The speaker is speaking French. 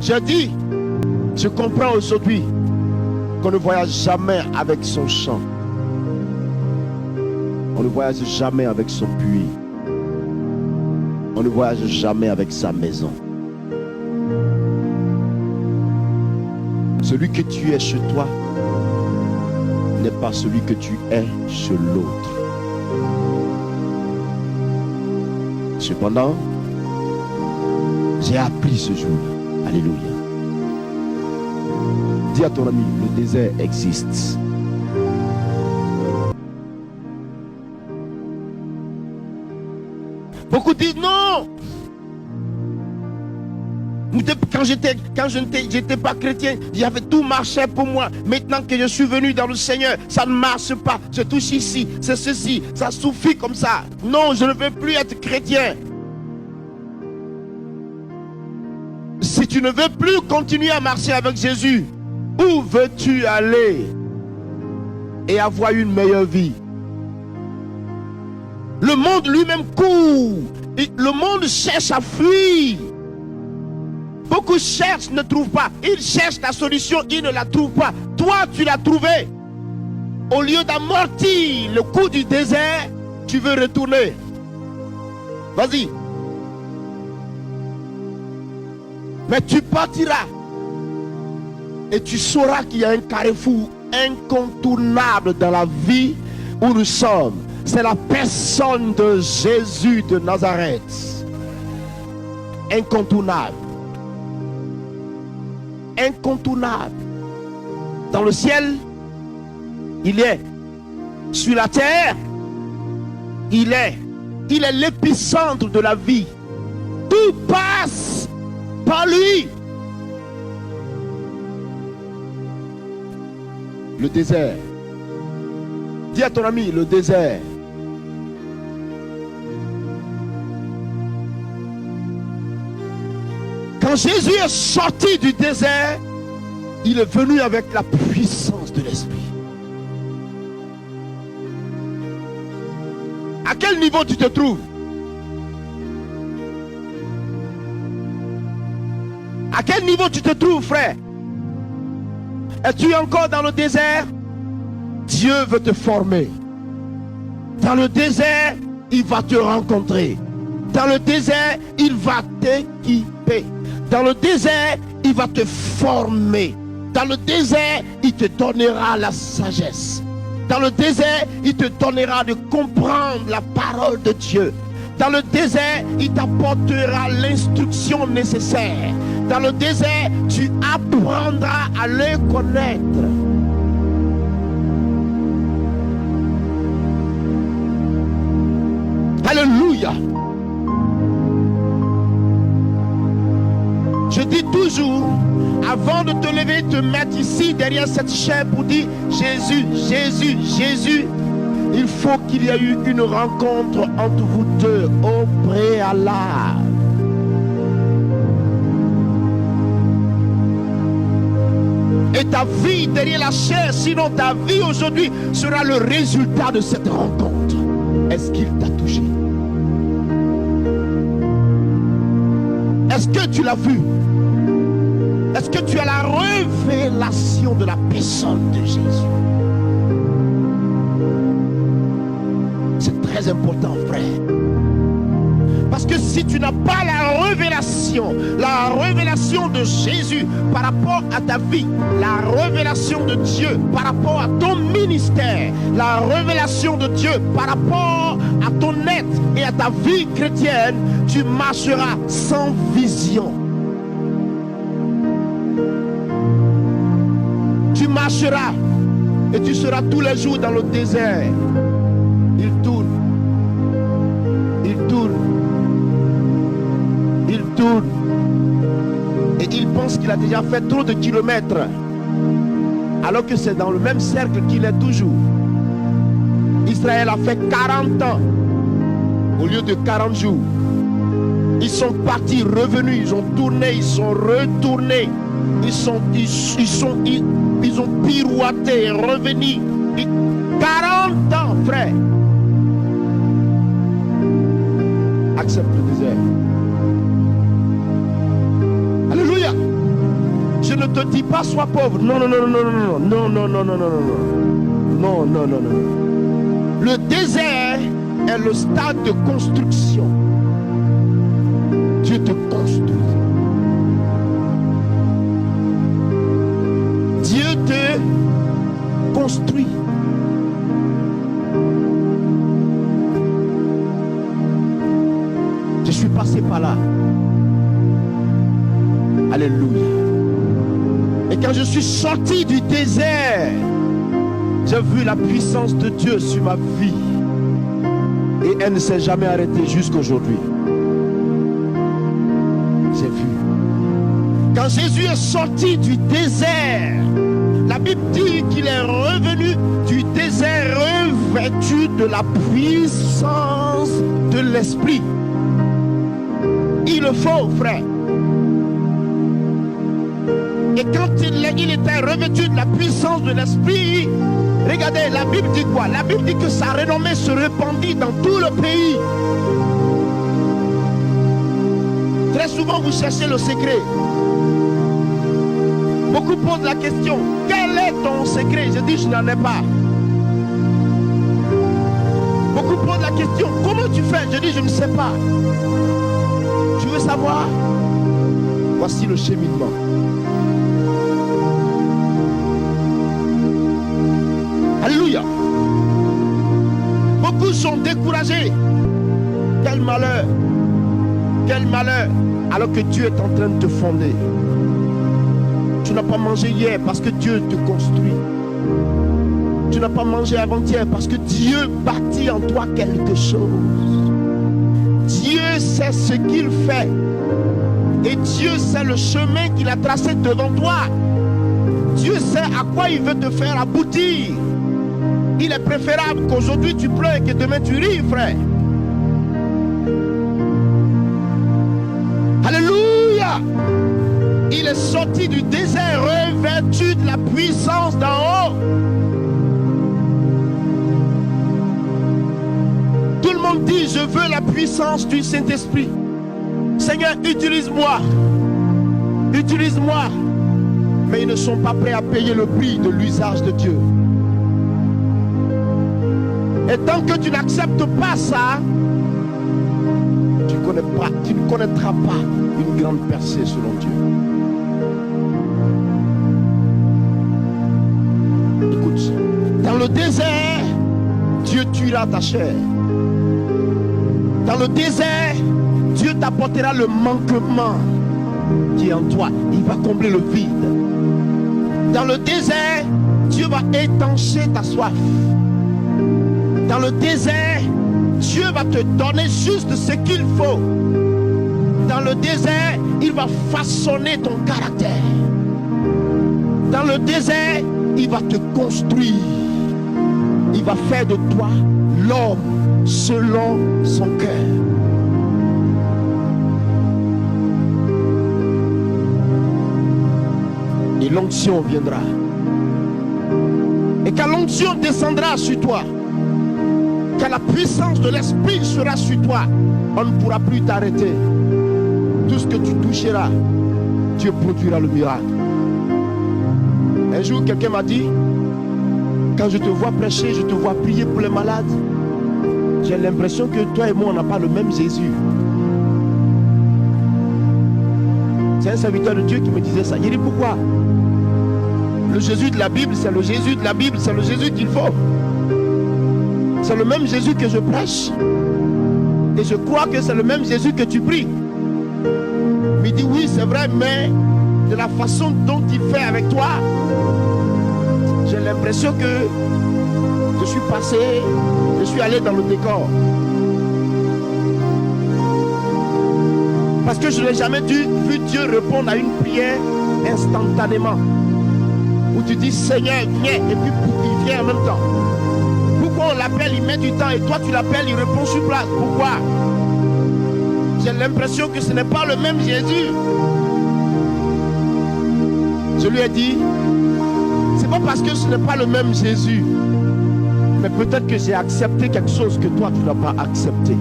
J'ai dit, je comprends aujourd'hui qu'on ne voyage jamais avec son champ. On ne voyage jamais avec son puits. On ne voyage jamais avec sa maison. Celui que tu es chez toi n'est pas celui que tu es chez l'autre. Cependant, j'ai appris ce jour-là. Alléluia. Dis à ton ami, le désert existe. Beaucoup disent non. Quand je n'étais pas chrétien, j'avais tout marché pour moi. Maintenant que je suis venu dans le Seigneur, ça ne marche pas. Je touche ici, c'est ceci, ça suffit comme ça. Non, je ne veux plus être chrétien. Si tu ne veux plus continuer à marcher avec Jésus, où veux-tu aller et avoir une meilleure vie? Le monde lui-même court. Le monde cherche à fuir. Beaucoup cherchent, ne trouvent pas. Ils cherchent la solution, ils ne la trouvent pas. Toi, tu l'as trouvée. Au lieu d'amortir le coup du désert, tu veux retourner. Vas-y. Mais tu partiras. Et tu sauras qu'il y a un carrefour incontournable dans la vie où nous sommes. C'est la personne de Jésus de Nazareth. Incontournable. Incontournable. Dans le ciel, il est. Sur la terre, il est. Il est l'épicentre de la vie. Tout passe par lui. Le désert. Dis à ton ami, le désert. Quand Jésus est sorti du désert, il est venu avec la puissance de l'Esprit. À quel niveau tu te trouves? À quel niveau tu te trouves, frère? Es-tu encore dans le désert? Dieu veut te former. Dans le désert, il va te rencontrer. Dans le désert, il va t'équiper. Dans le désert, il va te former. Dans le désert, il te donnera la sagesse. Dans le désert, il te donnera de comprendre la parole de Dieu. Dans le désert, il t'apportera l'instruction nécessaire. Dans le désert, tu apprendras à le connaître. Alléluia. Je dis toujours, avant de te lever, te mettre ici derrière cette chaise pour dire Jésus, Jésus, Jésus, il faut qu'il y ait eu une rencontre entre vous deux au préalable. Et ta vie derrière la chaise, sinon ta vie aujourd'hui sera le résultat de cette rencontre. Est-ce qu'il t'a touché? Est-ce que tu l'as vu? Est-ce que tu as la révélation de la personne de Jésus? C'est très important, frère. Parce que si tu n'as pas la révélation de Jésus par rapport à ta vie, la révélation de Dieu par rapport à ton ministère, la révélation de Dieu par rapport à ton être et à ta vie chrétienne, tu marcheras sans vision. Tu marcheras et tu seras tous les jours dans le désert. Il tourne. Il tourne. Il tourne. Et il pense qu'il a déjà fait trop de kilomètres. Alors que c'est dans le même cercle qu'il est toujours. Israël a fait 40 ans au lieu de 40 jours. Ils sont partis, revenus, ils ont tourné, ils sont retournés. Ils ont pirouetté, revenus. 40 ans, frère. Accepte le désert. Alléluia. ne te dit pas sois pauvre. Non, non, non, non, non, non, non, non, non, non, non, non, non, non, non, non. Le désert est le stade de construction. Dieu te construit. Dieu te construit. Je suis passé par là. Alléluia. Et quand je suis sorti du désert, j'ai vu la puissance de Dieu sur ma vie. Et elle ne s'est jamais arrêtée jusqu'aujourd'hui. J'ai vu. Quand Jésus est sorti du désert, la Bible dit qu'il est revenu du désert revêtu de la puissance de l'Esprit. Il le faut, frère. Et quand il était revêtu de la puissance de l'Esprit, regardez, la Bible dit quoi? La Bible dit que sa renommée se répandit dans tout le pays. Très souvent, vous cherchez le secret. Beaucoup posent la question, quel est ton secret? Je dis, je n'en ai pas. Beaucoup posent la question, comment tu fais? Je dis, je ne sais pas. Tu veux savoir? Voici le cheminement. Alléluia. Beaucoup sont découragés. Quel malheur. Quel malheur. Alors que Dieu est en train de te fonder. Tu n'as pas mangé hier parce que Dieu te construit. Tu n'as pas mangé avant-hier parce que Dieu bâtit en toi quelque chose. Dieu sait ce qu'il fait. Et Dieu sait le chemin qu'il a tracé devant toi. Dieu sait à quoi il veut te faire aboutir. Il est préférable qu'aujourd'hui tu pleures et que demain tu ris, frère. Alléluia. Il est sorti du désert revêtu de la puissance d'en haut. Tout le monde dit, je veux la puissance du Saint-Esprit. Seigneur, utilise-moi. Utilise-moi. Mais ils ne sont pas prêts à payer le prix de l'usage de Dieu. Et tant que tu n'acceptes pas ça, tu ne connaîtras pas une grande percée selon Dieu. Écoute, dans le désert, Dieu tuera ta chair. Dans le désert, Dieu t'apportera le manquement qui est en toi. Il va combler le vide. Dans le désert, Dieu va étancher ta soif. Dans le désert, Dieu va te donner juste ce qu'il faut. Dans le désert, il va façonner ton caractère. Dans le désert, il va te construire. Il va faire de toi l'homme selon son cœur. Et l'onction viendra. Et quand l'onction descendra sur toi, quand la puissance de l'Esprit sera sur toi, on ne pourra plus t'arrêter. Tout ce que tu toucheras, Dieu produira le miracle. Un jour, quelqu'un m'a dit, quand je te vois prêcher, je te vois prier pour les malades, j'ai l'impression que toi et moi, on n'a pas le même Jésus. C'est un serviteur de Dieu qui me disait ça. Il dit, pourquoi? Le Jésus de la Bible, c'est le Jésus de la Bible, c'est le Jésus qu'il faut. C'est le même Jésus que je prêche. Et je crois que c'est le même Jésus que tu pries. Mais il dit oui, c'est vrai, mais de la façon dont il fait avec toi, j'ai l'impression que je suis passé, je suis allé dans le décor. Parce que je n'ai jamais vu Dieu répondre à une prière instantanément. Où tu dis Seigneur, viens, et puis il vient en même temps. Pourquoi on l'appelle, il met du temps, et toi tu l'appelles, il répond sur place. Pourquoi? J'ai l'impression que ce n'est pas le même Jésus. Je lui ai dit, c'est pas parce que ce n'est pas le même Jésus, mais peut-être que j'ai accepté quelque chose que toi tu n'as pas accepté.